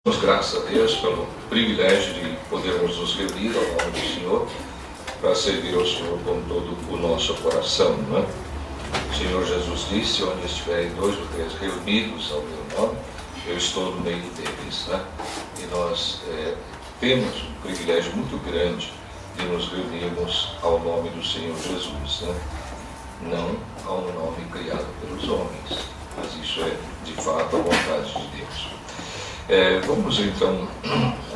Damos graças a Deus pelo privilégio de podermos nos reunir ao nome do Senhor para servir ao Senhor com todo o nosso coração, não é? O Senhor Jesus disse: onde estiverem 2 ou 3 reunidos ao meu nome, eu estou no meio deles, né? E nós temos um privilégio muito grande de nos reunirmos ao nome do Senhor Jesus, né? Não ao nome criado pelos homens, mas isso é de fato a vontade de Deus. Vamos então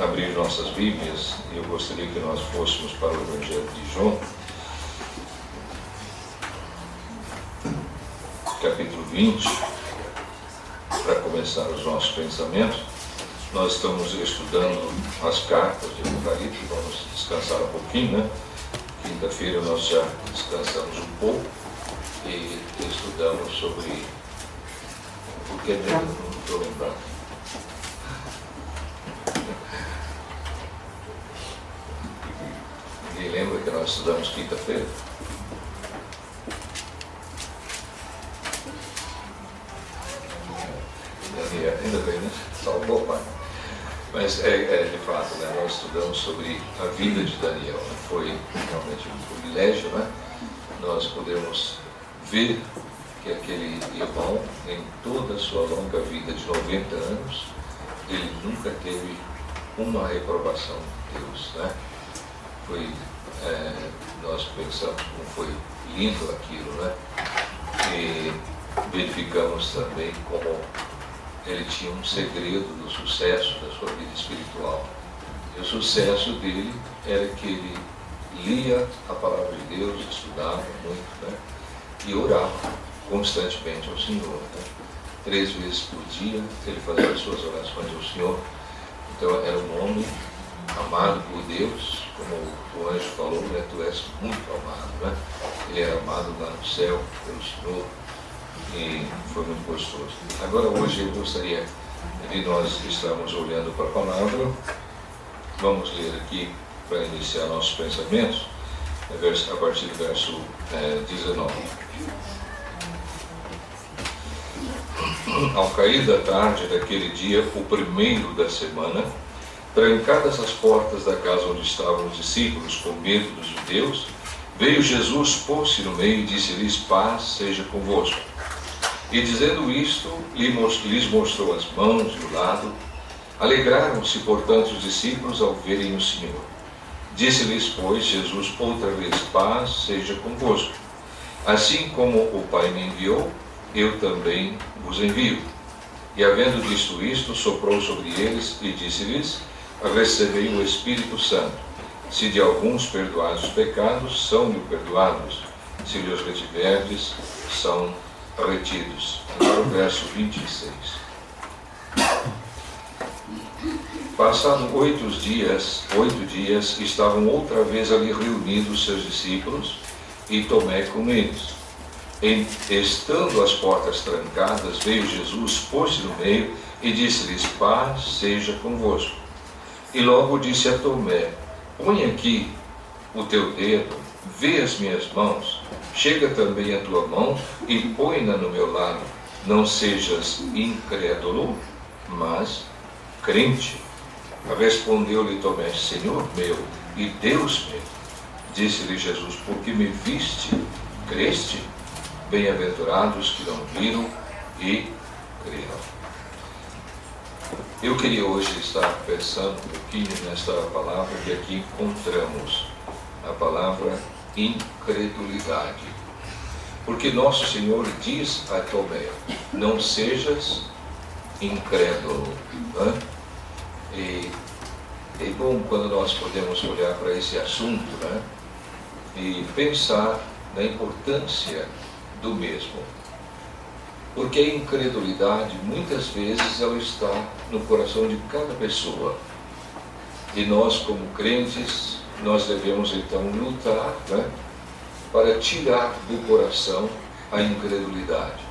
abrir nossas Bíblias. Eu gostaria que nós fôssemos para o Evangelho de João, capítulo 20, para começar os nossos pensamentos. Nós estamos estudando as cartas de Apocalipse, vamos descansar um pouquinho, né? Quinta-feira nós já descansamos um pouco e estudamos sobre o que é mesmo, não estou lembrando. Ninguém lembra que nós estudamos quinta-feira? Ainda bem, né? Salvou, pai. Mas de fato, né? Nós estudamos sobre a vida de Daniel, né? Foi realmente um privilégio, né? Nós podemos ver que aquele irmão, em toda a sua longa vida de 90 anos, ele nunca teve uma reprovação de Deus, né? Nós pensamos como foi lindo aquilo, né? E verificamos também como ele tinha um segredo do sucesso da sua vida espiritual. E o sucesso dele era que ele lia a palavra de Deus, estudava muito, né? E orava constantemente ao Senhor, né? 3 vezes por dia ele fazia as suas orações ao Senhor. Então era um homem amado por Deus, como o anjo falou, né? Tu és muito amado, né? Ele era amado lá no céu pelo Senhor e foi muito gostoso. Agora hoje eu gostaria de nós estarmos olhando para a palavra. Vamos ler aqui para iniciar nossos pensamentos, a partir do verso 19. Ao cair da tarde daquele dia, o primeiro da semana, trancadas as portas da casa onde estavam os discípulos, com medo dos judeus, veio Jesus, pôs-se no meio e disse-lhes: paz seja convosco. E dizendo isto, lhes mostrou as mãos e o lado. Alegraram-se, portanto, os discípulos ao verem o Senhor. Disse-lhes, pois, Jesus outra vez: paz seja convosco. Assim como o Pai me enviou, eu também vos envio. E havendo dito isto, soprou sobre eles e disse-lhes: recebei o Espírito Santo. Se de alguns perdoados os pecados, são-lhe perdoados. Se lhes retiverdes, são retidos. Agora o verso 26. Passados 8 dias, estavam outra vez ali reunidos seus discípulos e Tomé com eles. Estando as portas trancadas, veio Jesus, pôs-se no meio e disse-lhes: paz seja convosco. E logo disse a Tomé: põe aqui o teu dedo, vê as minhas mãos, chega também a tua mão e põe-na no meu lado. Não sejas incrédulo, mas crente. Respondeu-lhe Tomé: Senhor meu e Deus meu. Disse-lhe Jesus: porque me viste, creste? Bem-aventurados que não viram e creram. Eu queria hoje estar pensando um pouquinho nesta palavra que aqui encontramos, a palavra incredulidade. Porque nosso Senhor diz a Tomé: não sejas incrédulo. Né? E é bom quando nós podemos olhar para esse assunto, né? E pensar na importância do mesmo. Porque a incredulidade, muitas vezes, ela está no coração de cada pessoa. E nós, como crentes, nós devemos então lutar, né, para tirar do coração a incredulidade.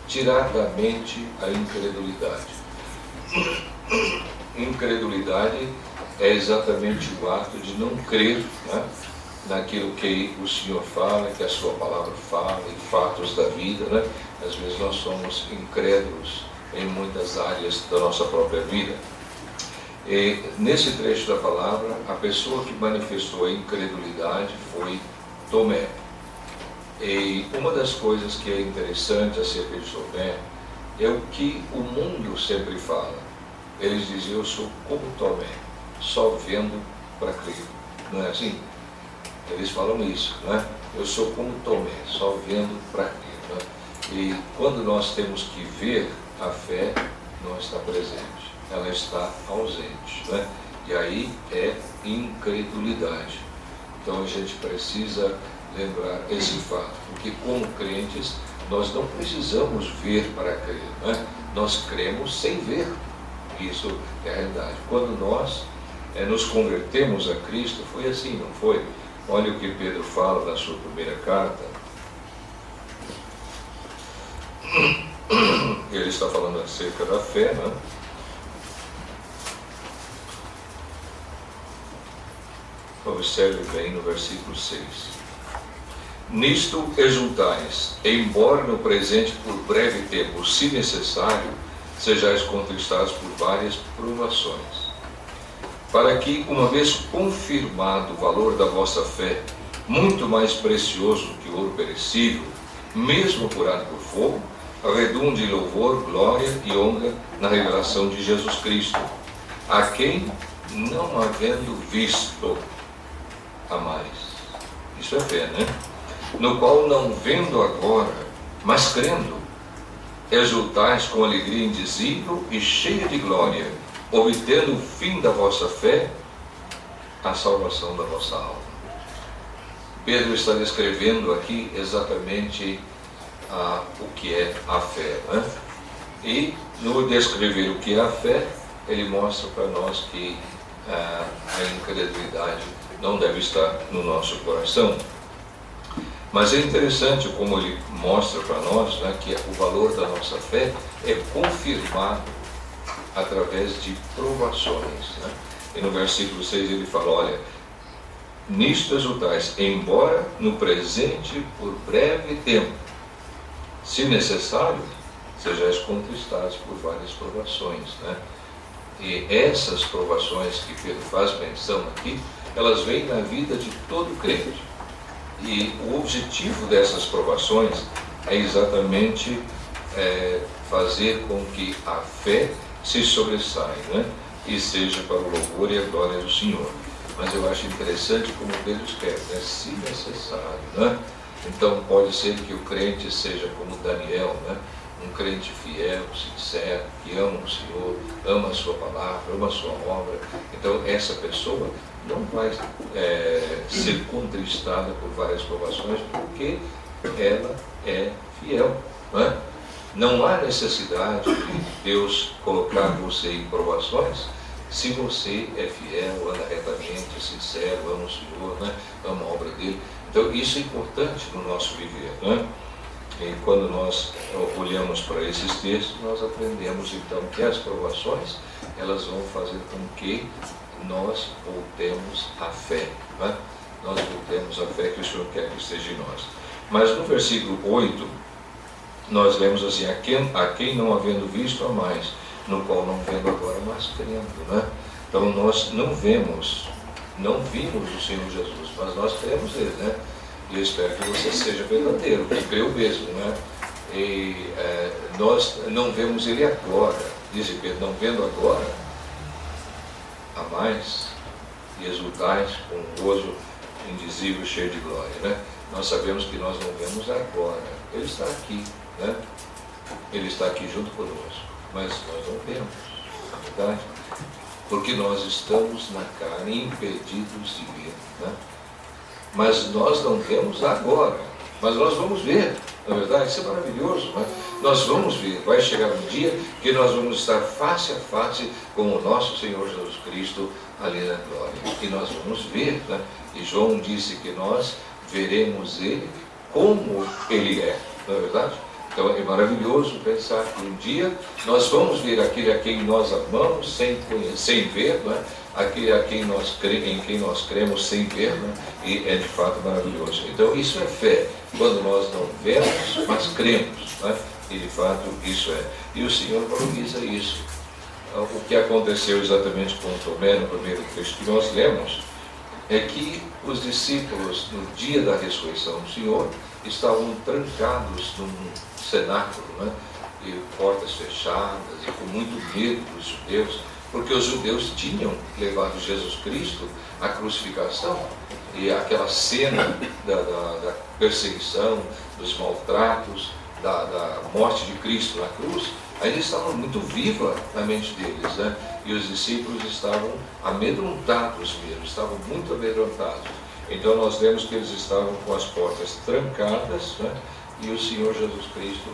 Tirar da mente a incredulidade. Incredulidade é exatamente o ato de não crer, né, naquilo que o Senhor fala, que a sua palavra fala, em fatos da vida, né? Às vezes nós somos incrédulos em muitas áreas da nossa própria vida. E nesse trecho da palavra, a pessoa que manifestou a incredulidade foi Tomé. E uma das coisas que é interessante acerca de Tomé é o que o mundo sempre fala. Eles dizem: eu sou como Tomé, só vendo para crer. Não é assim? Eles falam isso, não é? Eu sou como Tomé, só vendo para crer. Não é? E quando nós temos que ver, a fé não está presente, ela está ausente. Não é? E aí é incredulidade. Então a gente precisa lembrar esse fato, porque como crentes nós não precisamos ver para crer, né? Nós cremos sem ver. Isso é a realidade. Quando nós nos convertemos a Cristo, foi assim, não foi? Olha o que Pedro fala na sua primeira carta. Ele está falando acerca da fé, né? Observe bem no versículo 6. Nisto exultais, embora no presente por breve tempo, se necessário, sejais contristados por várias provações, para que, uma vez confirmado o valor da vossa fé, muito mais precioso que ouro perecível, mesmo apurado por fogo, redunde em louvor, glória e honra na revelação de Jesus Cristo, a quem, não havendo visto, amais. Isso é fé, né? No qual, não vendo agora, mas crendo, exultais com alegria indizível e cheia de glória, obtendo o fim da vossa fé, a salvação da vossa alma. Pedro está descrevendo aqui exatamente o que é a fé, né? E no descrever o que é a fé, ele mostra para nós que a incredulidade não deve estar no nosso coração. Mas é interessante como ele mostra para nós, né, que o valor da nossa fé é confirmado através de provações, né? E no versículo 6 ele fala: olha, nisto exultais, embora no presente por breve tempo, se necessário, sejais contristados por várias provações, né? E essas provações que Pedro faz menção aqui, elas vêm na vida de todo crente. E o objetivo dessas provações é exatamente fazer com que a fé se sobressaia, né? E seja para o louvor e a glória do Senhor. Mas eu acho interessante como Pedro escreve, né? Se necessário, né? Então pode ser que o crente seja como Daniel, né? Um crente fiel, sincero, que ama o Senhor, ama a sua palavra, ama a sua obra. Então essa pessoa não vai ser contristada por várias provações, porque ela é fiel, não é? Não há necessidade de Deus colocar você em provações se você é fiel, anda retamente, sincero, ama o Senhor, né? Ama a obra dele. Então isso é importante no nosso viver, não é? E quando nós olhamos para esses textos, nós aprendemos então que as provações, elas vão fazer com que nós voltemos à fé, né? Nós voltemos à fé que o Senhor quer que esteja em nós. Mas no versículo 8, nós lemos assim: a quem não havendo visto a mais, no qual não vendo agora, mas crendo, né? Então nós não vimos o Senhor Jesus, mas nós cremos nele, né? E eu espero que você seja verdadeiro, que creu mesmo, né? E nós não vemos ele agora, diz Pedro, não vendo agora, a mais, e exultais com um gozo indizível, cheio de glória, né? Nós sabemos que nós não vemos agora, ele está aqui, né? Ele está aqui junto conosco, mas nós não vemos, na verdade, porque nós estamos na carne impedidos de ver, né? Mas nós não vemos agora, mas nós vamos ver, na verdade. Isso é maravilhoso, né? Nós vamos ver, vai chegar um dia que nós vamos estar face a face com o nosso Senhor Jesus Cristo ali na glória, e nós vamos ver, né? E João disse que nós veremos ele como ele é, não é verdade? Então é maravilhoso pensar que um dia nós vamos ver aquele a quem nós amamos sem ver, né? Aquele em quem nós cremos sem ver, né? E é de fato maravilhoso. Então isso é fé, quando nós não vemos, mas cremos, né? E de fato isso é. E o Senhor valoriza isso. o que aconteceu exatamente com Tomé no primeiro texto que nós lemos é que os discípulos, no dia da ressurreição do Senhor, estavam trancados num cenáculo, né? E portas fechadas e com muito medo dos judeus, porque os judeus tinham levado Jesus Cristo à crucificação, e aquela cena da perseguição, dos maltratos, da morte de Cristo na cruz, ainda estava muito viva na mente deles, né? E os discípulos estavam amedrontados mesmo, estavam muito amedrontados. Então nós vemos que eles estavam com as portas trancadas, né? E o Senhor Jesus Cristo